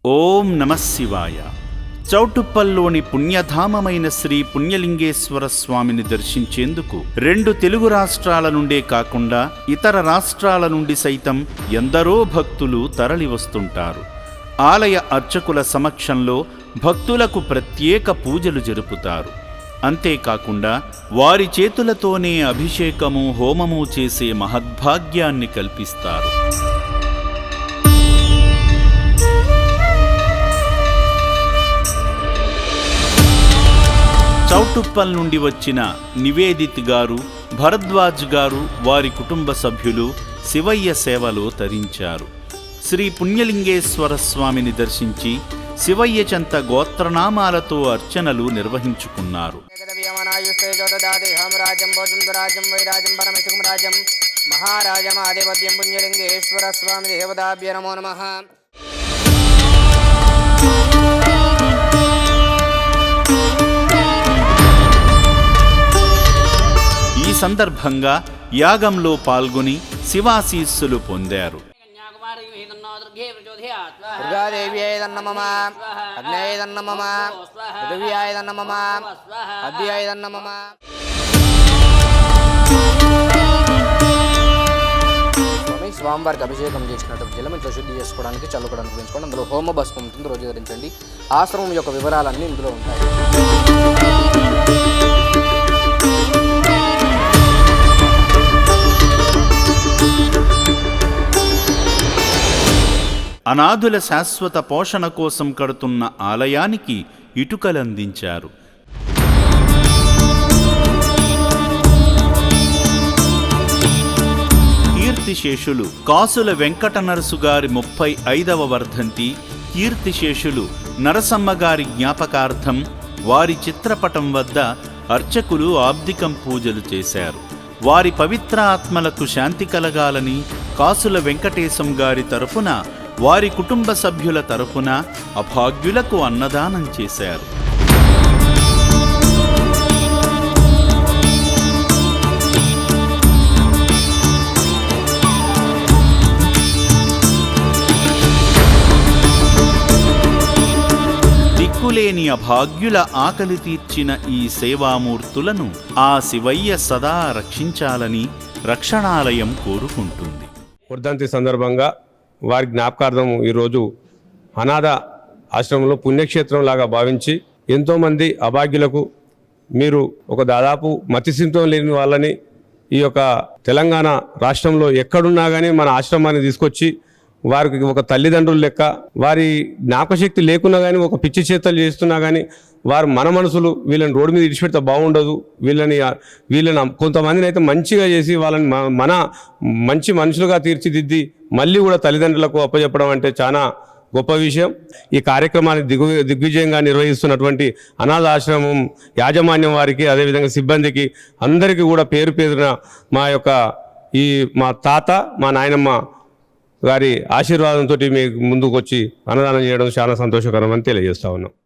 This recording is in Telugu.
ఓం నమః శివాయ. చౌటుప్పల్లోని పుణ్యధామమైన శ్రీ పుణ్యలింగేశ్వర స్వామిని దర్శించేందుకు 2 తెలుగు రాష్ట్రాల నుండే కాకుండా ఇతర రాష్ట్రాల నుండి సైతం ఎందరో భక్తులు తరలివస్తుంటారు. ఆలయ అర్చకుల సమక్షంలో భక్తులకు ప్రత్యేక పూజలు జరుపుతారు. అంతేకాకుండా వారి చేతులతోనే అభిషేకము, హోమము చేసే మహద్భాగ్యాన్ని కల్పిస్తారు. చౌటుప్పల్ నుండి వచ్చిన నివేదిత్ గారు, భరద్వాజ్ గారు, వారి కుటుంబ సభ్యులు శివయ్య సేవలో తరించారు. శ్రీ పుణ్యలింగేశ్వర స్వామిని దర్శించి శివయ్య చెంత గోత్రనామాలతో అర్చనలు నిర్వహించుకున్నారు. మహారాజమాధిపత్యం పుణ్యలింగేశ్వర స్వామి దేవతాభ్యో నమో నమః. ఈ సందర్భంగా యాగంలో పాల్గొని శివాశీస్సులు పొందారు. స్వామివారికి అభిషేకం చేసినట్టు జలం ఇంట్లో శుద్ధి చేసుకోవడానికి, చల్లుకోవడానికి పెంచుకోండి. అందులో హోమ భస్మం ఉంటుంది, రోజు ధరించండి. ఆశ్రమం యొక్క వివరాలన్నీ ఇందులో ఉంటాయి. అనాథుల శాశ్వత పోషణ కోసం కడుతున్న ఆలయానికి ఇటుకలందించారు. కీర్తిశేషులు కాసుల వెంకట నరసు గారి 35వ వర్ధంతి, కీర్తిశేషులు నరసమ్మ గారి జ్ఞాపకార్థం వారి చిత్రపటం వద్ద అర్చకులు ఆబ్దికం పూజలు చేశారు. వారి పవిత్ర ఆత్మలకు శాంతి కలగాలని కాసుల వెంకటేశం గారి తరపున, వారి కుటుంబ సభ్యుల తరపున అభాగ్యులకు అన్నదానం చేశారు. దిక్కులేని అభాగ్యుల ఆకలి తీర్చిన ఈ సేవామూర్తులను ఆ శివయ్య సదా రక్షించాలని రక్షణాలయం కోరుకుంటుంది. వర్ధంతి సందర్భంగా వారి జ్ఞాపకార్థం ఈరోజు అనాథ ఆశ్రమంలో పుణ్యక్షేత్రం లాగా భావించి ఎంతోమంది అభాగ్యులకు, మీరు ఒక దాదాపు మతిస్థిమితం లేని వాళ్ళని ఈ యొక్క తెలంగాణ రాష్ట్రంలో ఎక్కడున్నా కానీ మన ఆశ్రమాన్ని తీసుకొచ్చి వారికి ఒక తల్లిదండ్రులు లెక్క, వారి జ్ఞాపకశక్తి లేకున్నా కానీ ఒక పిచ్చి చేతలు చేస్తున్నా కానీ వారు మన మనసులు వీళ్ళని రోడ్డు మీద ఇడిచిపెడితే బాగుండదు, వీళ్ళని కొంతమందిని అయితే మంచిగా చేసి వాళ్ళని మన మంచి మనుషులుగా తీర్చిదిద్ది మళ్ళీ కూడా తల్లిదండ్రులకు అప్పచెప్పడం అంటే చాలా గొప్ప విషయం. ఈ కార్యక్రమాన్ని దిగ్విజయంగా నిర్వహిస్తున్నటువంటి అనాథ ఆశ్రమం యాజమాన్యం వారికి, అదేవిధంగా సిబ్బందికి అందరికీ కూడా పేరు పేరున మా తాత, మా నాయనమ్మ గారి ఆశీర్వాదంతో మీ ముందుకు వచ్చి అన్నదానం చేయడం చాలా సంతోషకరం అని తెలియజేస్తా ఉన్నాం.